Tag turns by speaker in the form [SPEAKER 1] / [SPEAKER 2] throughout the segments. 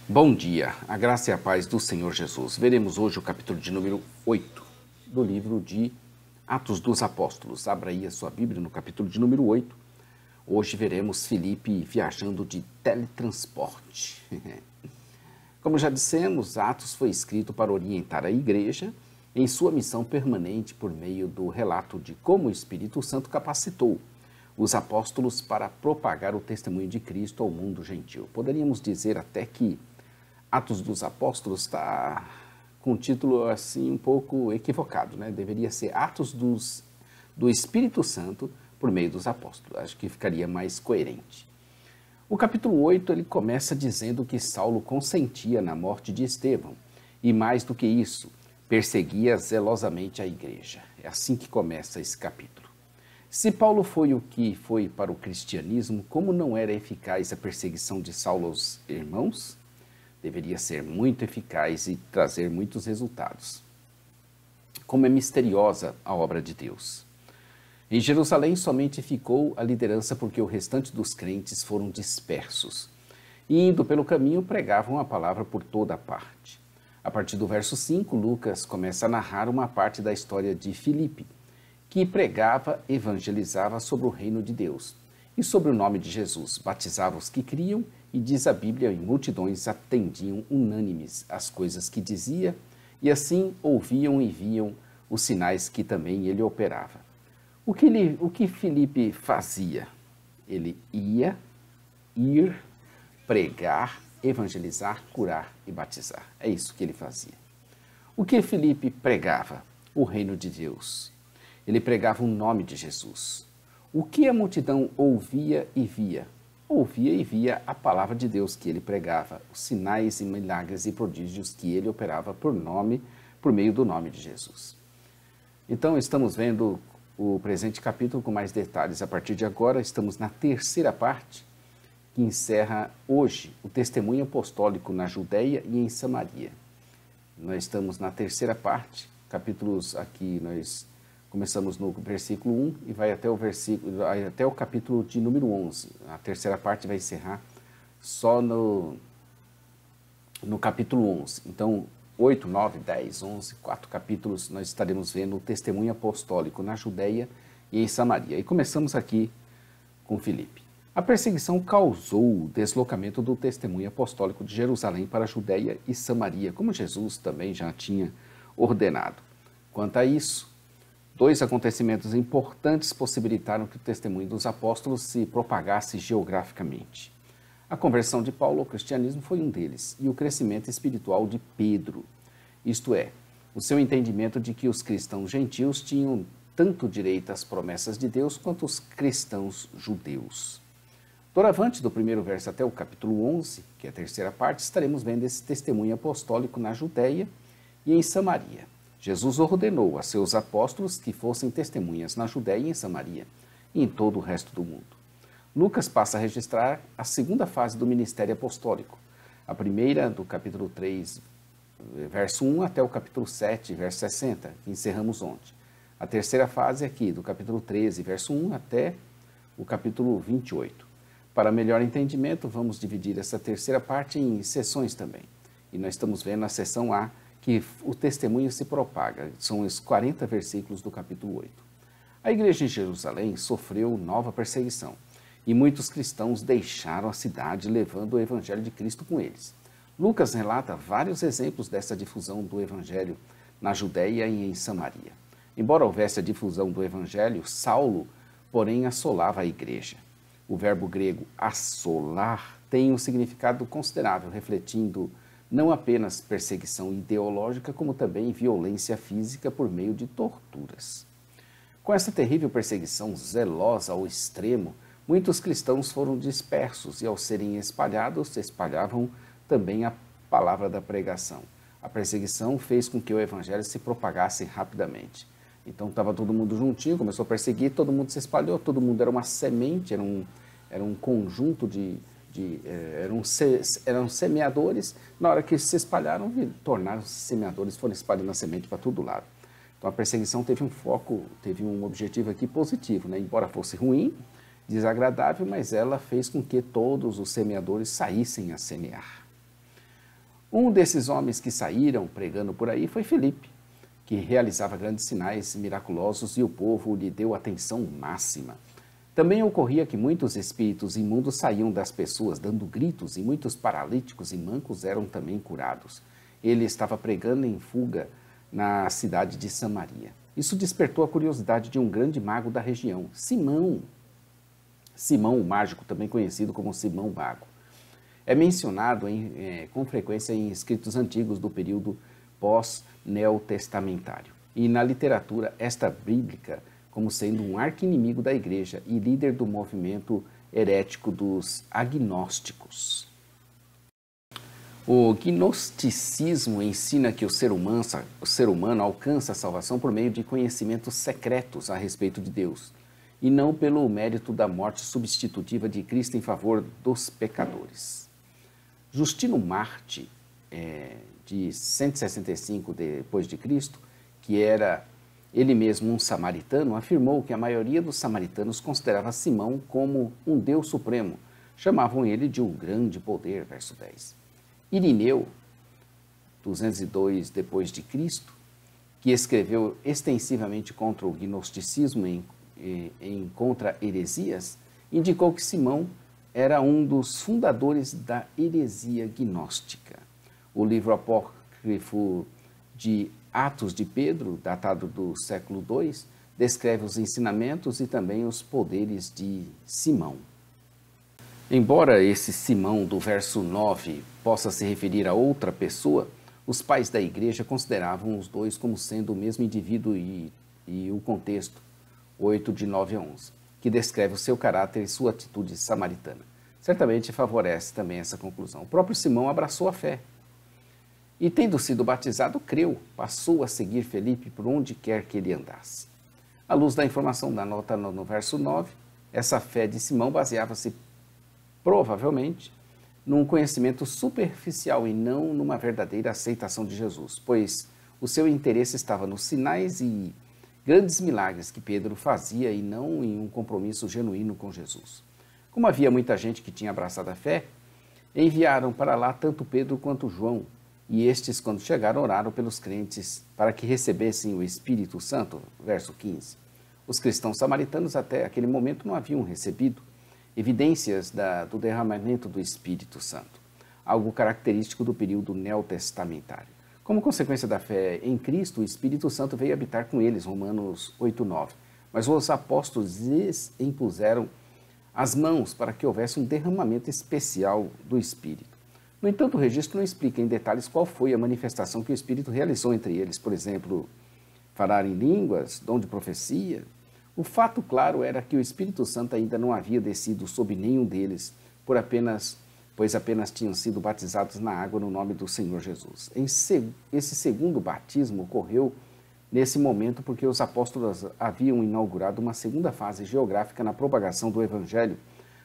[SPEAKER 1] Bom dia, a graça e a paz do Senhor Jesus. Veremos hoje o capítulo de número 8 do livro de Atos dos Apóstolos. Abra aí a sua Bíblia no capítulo de número 8. Hoje veremos Filipe viajando de teletransporte. Como já dissemos, Atos foi escrito para orientar a igreja em sua missão permanente por meio do relato de como o Espírito Santo capacitou os apóstolos para propagar o testemunho de Cristo ao mundo gentil. Poderíamos dizer até que Atos dos Apóstolos está com um título assim um pouco equivocado, né? Deveria ser Atos do Espírito Santo por meio dos apóstolos. Acho que ficaria mais coerente. O capítulo 8 ele começa dizendo que Saulo consentia na morte de Estevão e, mais do que isso, perseguia zelosamente a igreja. É assim que começa esse capítulo. Se Paulo foi o que foi para o cristianismo, como não era eficaz a perseguição de Saulo aos irmãos? Deveria ser muito eficaz e trazer muitos resultados. Como é misteriosa a obra de Deus. Em Jerusalém somente ficou a liderança porque o restante dos crentes foram dispersos. E indo pelo caminho pregavam a palavra por toda a parte. A partir do verso 5, Lucas começa a narrar uma parte da história de Filipe, que pregava, evangelizava sobre o reino de Deus e sobre o nome de Jesus, batizava os que criam e diz a Bíblia, e multidões atendiam unânimes às coisas que dizia e assim ouviam e viam os sinais que também ele operava. O que Filipe fazia? Ele ir, pregar, evangelizar, curar e batizar. É isso que ele fazia. O que Filipe pregava? O reino de Deus. Ele pregava o nome de Jesus. O que a multidão ouvia e via? Ouvia e via a palavra de Deus que ele pregava, os sinais e milagres e prodígios que ele operava por meio do nome de Jesus. Então estamos vendo o presente capítulo com mais detalhes. A partir de agora estamos na terceira parte, que encerra hoje o testemunho apostólico na Judéia e em Samaria. Nós estamos na terceira parte, capítulos aqui nós começamos no versículo 1 e vai até o capítulo de número 11. A terceira parte vai encerrar só no capítulo 11. Então, 8, 9, 10, 11, 4 capítulos, nós estaremos vendo o testemunho apostólico na Judéia e em Samaria. E começamos aqui com Filipe. A perseguição causou o deslocamento do testemunho apostólico de Jerusalém para a Judéia e Samaria, como Jesus também já tinha ordenado. Quanto a isso, dois acontecimentos importantes possibilitaram que o testemunho dos apóstolos se propagasse geograficamente. A conversão de Paulo ao cristianismo foi um deles, e o crescimento espiritual de Pedro, isto é, o seu entendimento de que os cristãos gentios tinham tanto direito às promessas de Deus quanto os cristãos judeus. Doravante, do primeiro verso até o capítulo 11, que é a terceira parte, estaremos vendo esse testemunho apostólico na Judéia e em Samaria. Jesus ordenou a seus apóstolos que fossem testemunhas na Judéia e em Samaria e em todo o resto do mundo. Lucas passa a registrar a segunda fase do ministério apostólico, a primeira do capítulo 3, verso 1 até o capítulo 7, verso 60, que encerramos ontem. A terceira fase aqui, do capítulo 13, verso 1 até o capítulo 28. Para melhor entendimento, vamos dividir essa terceira parte em sessões também. E nós estamos vendo a sessão A, que o testemunho se propaga. São os 40 versículos do capítulo 8. A igreja em Jerusalém sofreu nova perseguição e muitos cristãos deixaram a cidade levando o evangelho de Cristo com eles. Lucas relata vários exemplos dessa difusão do evangelho na Judéia e em Samaria. Embora houvesse a difusão do evangelho, Saulo, porém, assolava a igreja. O verbo grego assolar tem um significado considerável, refletindo não apenas perseguição ideológica, como também violência física por meio de torturas. Com essa terrível perseguição zelosa ao extremo, muitos cristãos foram dispersos e, ao serem espalhados, espalhavam também a palavra da pregação. A perseguição fez com que o evangelho se propagasse rapidamente. Então estava todo mundo juntinho, começou a perseguir, todo mundo se espalhou, todo mundo era uma semente, era um conjunto eram semeadores. Na hora que se espalharam, tornaram-se semeadores, foram espalhando a semente para todo lado. Então a perseguição teve um foco, teve um objetivo aqui positivo, né? Embora fosse ruim, desagradável, mas ela fez com que todos os semeadores saíssem a semear. Um desses homens que saíram pregando por aí foi Filipe, que realizava grandes sinais miraculosos e o povo lhe deu atenção máxima. Também ocorria que muitos espíritos imundos saíam das pessoas dando gritos e muitos paralíticos e mancos eram também curados. Ele estava pregando em fuga na cidade de Samaria. Isso despertou a curiosidade de um grande mago da região, Simão. Simão o Mágico, também conhecido como Simão Mago. É mencionado com frequência em escritos antigos do período pós-neotestamentário. E na literatura extra-bíblica como sendo um arqui-inimigo da igreja e líder do movimento herético dos agnósticos. O gnosticismo ensina que o ser humano alcança a salvação por meio de conhecimentos secretos a respeito de Deus, e não pelo mérito da morte substitutiva de Cristo em favor dos pecadores. Justino Marte, de 165 depois de Cristo, que era ele mesmo um samaritano, afirmou que a maioria dos samaritanos considerava Simão como um Deus supremo. Chamavam ele de um grande poder, verso 10. Irineu, 202 depois de Cristo, que escreveu extensivamente contra o gnosticismo em contra heresias, indicou que Simão era um dos fundadores da heresia gnóstica. O livro apócrifo de Atos de Pedro, datado do século II, descreve os ensinamentos e também os poderes de Simão. Embora esse Simão do verso 9 possa se referir a outra pessoa, os pais da igreja consideravam os dois como sendo o mesmo indivíduo e o contexto, 8 de 9 a 11, que descreve o seu caráter e sua atitude samaritana. Certamente favorece também essa conclusão. O próprio Simão abraçou a fé. E, tendo sido batizado, creu, passou a seguir Felipe por onde quer que ele andasse. À luz da informação da nota no verso 9, essa fé de Simão baseava-se, provavelmente, num conhecimento superficial e não numa verdadeira aceitação de Jesus, pois o seu interesse estava nos sinais e grandes milagres que Pedro fazia e não em um compromisso genuíno com Jesus. Como havia muita gente que tinha abraçado a fé, enviaram para lá tanto Pedro quanto João, e estes, quando chegaram, oraram pelos crentes para que recebessem o Espírito Santo, verso 15. Os cristãos samaritanos até aquele momento não haviam recebido evidências do derramamento do Espírito Santo, algo característico do período neotestamentário. Como consequência da fé em Cristo, o Espírito Santo veio habitar com eles, Romanos 8:9. Mas os apóstolos lhes impuseram as mãos para que houvesse um derramamento especial do Espírito. No entanto, o registro não explica em detalhes qual foi a manifestação que o Espírito realizou entre eles, por exemplo, falar em línguas, dom de profecia. O fato claro era que o Espírito Santo ainda não havia descido sobre nenhum deles, pois apenas tinham sido batizados na água no nome do Senhor Jesus. Esse segundo batismo ocorreu nesse momento porque os apóstolos haviam inaugurado uma segunda fase geográfica na propagação do Evangelho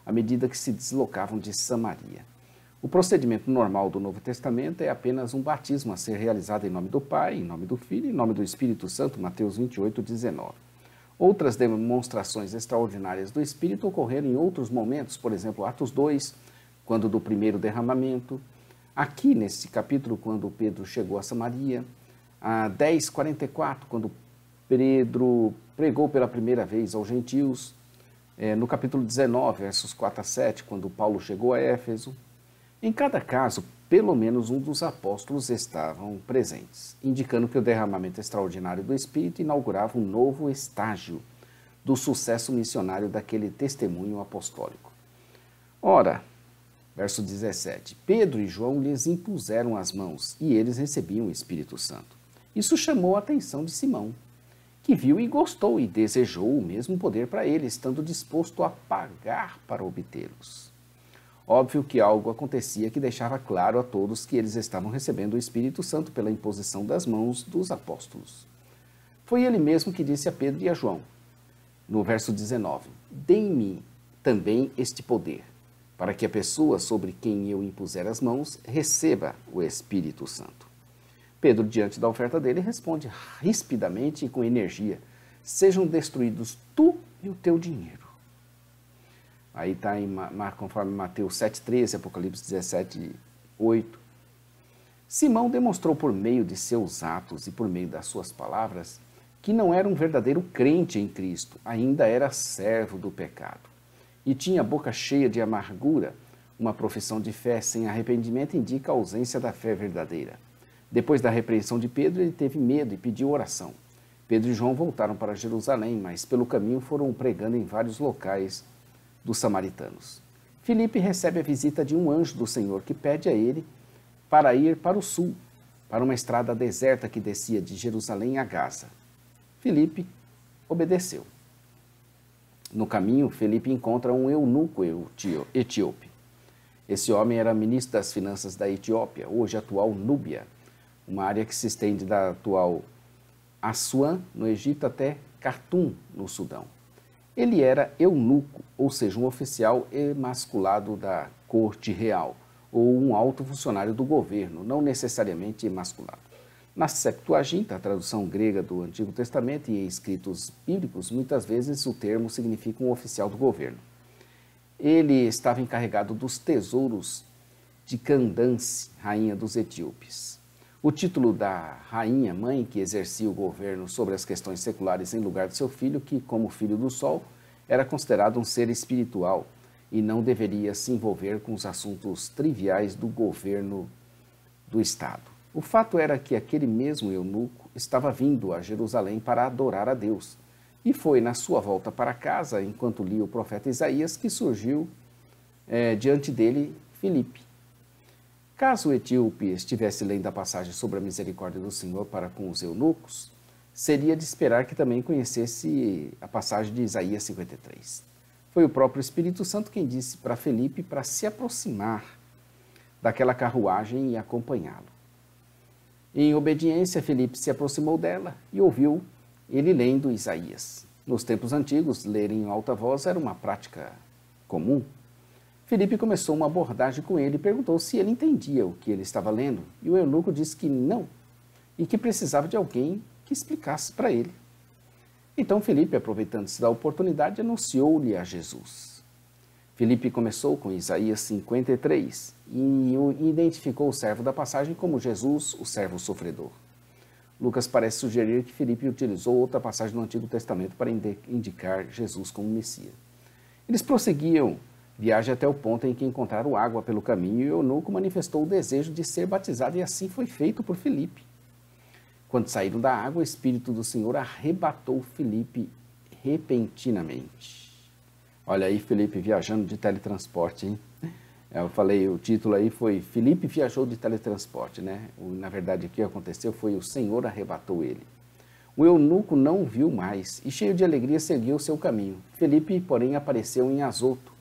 [SPEAKER 1] à medida que se deslocavam de Samaria. O procedimento normal do Novo Testamento é apenas um batismo a ser realizado em nome do Pai, em nome do Filho e em nome do Espírito Santo, Mateus 28:19. Outras demonstrações extraordinárias do Espírito ocorreram em outros momentos, por exemplo, Atos 2, quando do primeiro derramamento, aqui nesse capítulo, quando Pedro chegou a Samaria, a 10:44, quando Pedro pregou pela primeira vez aos gentios, no capítulo 19, versos 4 a 7, quando Paulo chegou a Éfeso. Em cada caso, pelo menos um dos apóstolos estavam presentes, indicando que o derramamento extraordinário do Espírito inaugurava um novo estágio do sucesso missionário daquele testemunho apostólico. Ora, verso 17, Pedro e João lhes impuseram as mãos e eles recebiam o Espírito Santo. Isso chamou a atenção de Simão, que viu e gostou e desejou o mesmo poder para ele, estando disposto a pagar para obtê-los. Óbvio que algo acontecia que deixava claro a todos que eles estavam recebendo o Espírito Santo pela imposição das mãos dos apóstolos. Foi ele mesmo que disse a Pedro e a João, no verso 19, Dê-me também este poder, para que a pessoa sobre quem eu impuser as mãos receba o Espírito Santo. Pedro, diante da oferta dele, responde rispidamente e com energia, sejam destruídos tu e o teu dinheiro. Aí está conforme Mateus 7,13, Apocalipse 17:8. Simão demonstrou por meio de seus atos e por meio das suas palavras que não era um verdadeiro crente em Cristo, ainda era servo do pecado. E tinha a boca cheia de amargura. Uma profissão de fé sem arrependimento indica a ausência da fé verdadeira. Depois da repreensão de Pedro, ele teve medo e pediu oração. Pedro e João voltaram para Jerusalém, mas pelo caminho foram pregando em vários locais dos samaritanos. Filipe recebe a visita de um anjo do Senhor que pede a ele para ir para o sul, para uma estrada deserta que descia de Jerusalém a Gaza. Filipe obedeceu. No caminho, Filipe encontra um eunuco etíope. Esse homem era ministro das finanças da Etiópia, hoje atual Núbia, uma área que se estende da atual Assuã, no Egito, até Khartum, no Sudão. Ele era eunuco, ou seja, um oficial emasculado da corte real, ou um alto funcionário do governo, não necessariamente emasculado. Na Septuaginta, a tradução grega do Antigo Testamento, e em escritos bíblicos, muitas vezes o termo significa um oficial do governo. Ele estava encarregado dos tesouros de Candance, rainha dos etíopes. O título da rainha mãe, que exercia o governo sobre as questões seculares em lugar de seu filho, que, como filho do sol, era considerado um ser espiritual e não deveria se envolver com os assuntos triviais do governo do Estado. O fato era que aquele mesmo eunuco estava vindo a Jerusalém para adorar a Deus. E foi na sua volta para casa, enquanto lia o profeta Isaías, que surgiu diante dele Filipe. Caso o etíope estivesse lendo a passagem sobre a misericórdia do Senhor para com os eunucos, seria de esperar que também conhecesse a passagem de Isaías 53. Foi o próprio Espírito Santo quem disse para Filipe para se aproximar daquela carruagem e acompanhá-lo. Em obediência, Filipe se aproximou dela e ouviu ele lendo Isaías. Nos tempos antigos, ler em alta voz era uma prática comum. Filipe começou uma abordagem com ele e perguntou se ele entendia o que ele estava lendo, e o eunuco disse que não, e que precisava de alguém que explicasse para ele. Então Filipe, aproveitando-se da oportunidade, anunciou-lhe a Jesus. Filipe começou com Isaías 53 e identificou o servo da passagem como Jesus, o servo sofredor. Lucas parece sugerir que Filipe utilizou outra passagem do Antigo Testamento para indicar Jesus como Messias. Eles prosseguiam viagem até o ponto em que encontraram água pelo caminho e o eunuco manifestou o desejo de ser batizado, e assim foi feito por Filipe. Quando saíram da água, o Espírito do Senhor arrebatou Filipe repentinamente. Olha aí, Filipe viajando de teletransporte, hein? Eu falei, o título aí foi Filipe viajou de teletransporte, né? Na verdade, o que aconteceu foi o Senhor arrebatou ele. O eunuco não o viu mais e, cheio de alegria, seguiu o seu caminho. Filipe, porém, apareceu em Azoto,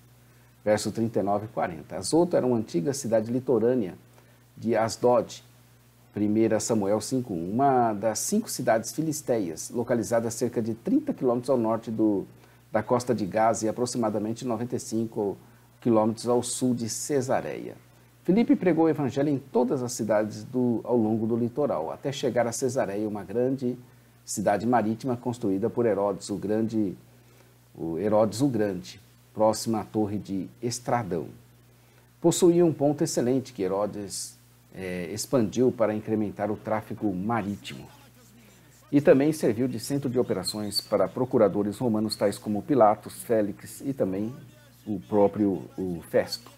[SPEAKER 1] verso 39 e 40. Azoto era uma antiga cidade litorânea de Asdod, 1 Samuel 5:1, uma das 5 cidades filisteias, localizada a cerca de 30 quilômetros ao norte da costa de Gaza e aproximadamente 95 quilômetros ao sul de Cesareia. Filipe pregou o evangelho em todas as cidades ao longo do litoral, até chegar a Cesareia, uma grande cidade marítima construída por Herodes o Grande, próxima à torre de Estradão. Possuía um ponto excelente que Herodes expandiu para incrementar o tráfego marítimo. E também serviu de centro de operações para procuradores romanos tais como Pilatos, Félix e também o próprio Festo.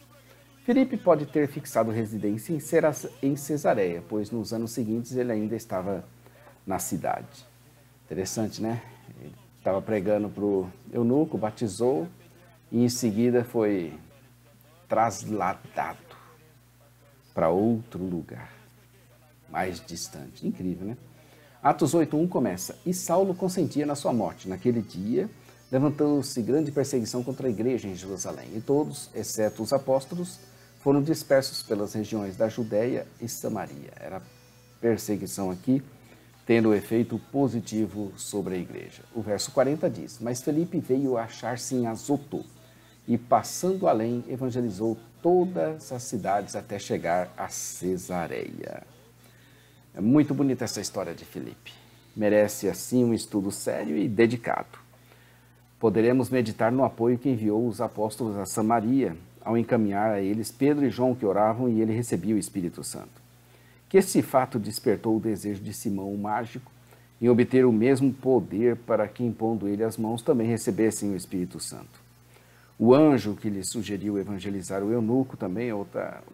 [SPEAKER 1] Filipe pode ter fixado residência em Cesareia, pois nos anos seguintes ele ainda estava na cidade. Interessante, né? Ele estava pregando para o eunuco, batizou e em seguida foi trasladado para outro lugar, mais distante. Incrível, né? Atos 8:1 começa: E Saulo consentia na sua morte. Naquele dia, levantou-se grande perseguição contra a igreja em Jerusalém, e todos, exceto os apóstolos, foram dispersos pelas regiões da Judéia e Samaria. Era perseguição aqui, tendo efeito positivo sobre a igreja. O verso 40 diz: Mas Filipe veio achar-se em Azoto, e passando além, evangelizou todas as cidades até chegar a Cesareia. É muito bonita essa história de Filipe. Merece, assim, um estudo sério e dedicado. Poderemos meditar no apoio que enviou os apóstolos a Samaria, ao encaminhar a eles Pedro e João que oravam e ele recebia o Espírito Santo. que esse fato despertou o desejo de Simão o mágico em obter o mesmo poder para que, impondo ele as mãos, também recebessem o Espírito Santo. O anjo que lhe sugeriu evangelizar o eunuco também é outra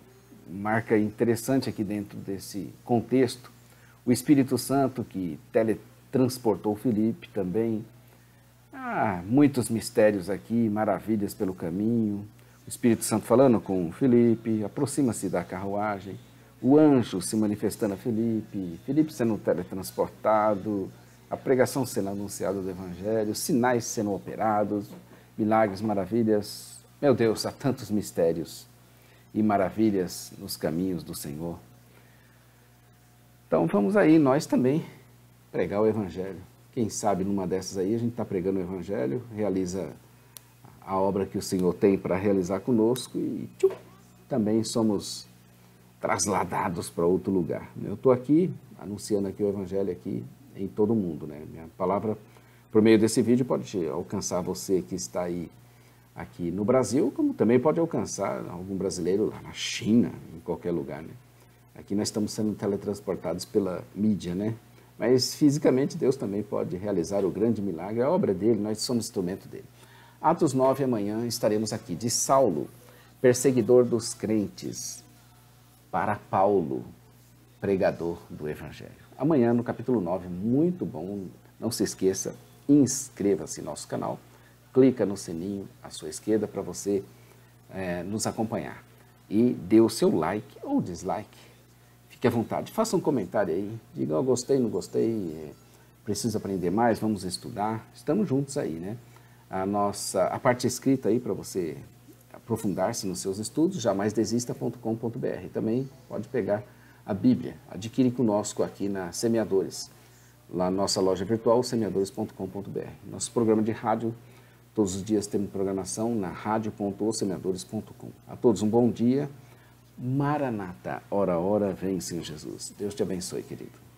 [SPEAKER 1] marca interessante aqui dentro desse contexto. O Espírito Santo que teletransportou Filipe também. Muitos mistérios aqui, maravilhas pelo caminho. O Espírito Santo falando com Filipe, aproxima-se da carruagem. O anjo se manifestando a Filipe, Filipe sendo teletransportado, a pregação sendo anunciada do Evangelho, sinais sendo operados, milagres, maravilhas. Meu Deus, há tantos mistérios e maravilhas nos caminhos do Senhor. Então vamos aí, nós também, pregar o Evangelho. Quem sabe numa dessas aí a gente está pregando o Evangelho, realiza a obra que o Senhor tem para realizar conosco e também somos trasladados para outro lugar. Eu estou aqui, anunciando aqui o Evangelho aqui em todo mundo, né? Minha palavra, por meio desse vídeo, pode alcançar você que está aí aqui no Brasil, como também pode alcançar algum brasileiro lá na China, em qualquer lugar, né? Aqui nós estamos sendo teletransportados pela mídia, né? Mas fisicamente Deus também pode realizar o grande milagre, a obra dele, nós somos instrumento dele. Atos 9, amanhã estaremos aqui, de Saulo, perseguidor dos crentes, para Paulo, pregador do Evangelho. Amanhã no capítulo 9, muito bom, não se esqueça, inscreva-se no nosso canal, clica no sininho à sua esquerda para você nos acompanhar. E dê o seu like ou dislike, fique à vontade, faça um comentário aí, diga, oh, gostei, não gostei, preciso aprender mais, vamos estudar, estamos juntos aí, né? A parte escrita aí para você aprofundar-se nos seus estudos, jamaisdesista.com.br. Também pode pegar a Bíblia, adquire conosco aqui na Semeadores, lá na nossa loja virtual, semeadores.com.br. Nosso programa de rádio, todos os dias temos programação na radio.osemeadores.com. A todos um bom dia, Maranata, ora, ora, vem Senhor Jesus. Deus te abençoe, querido.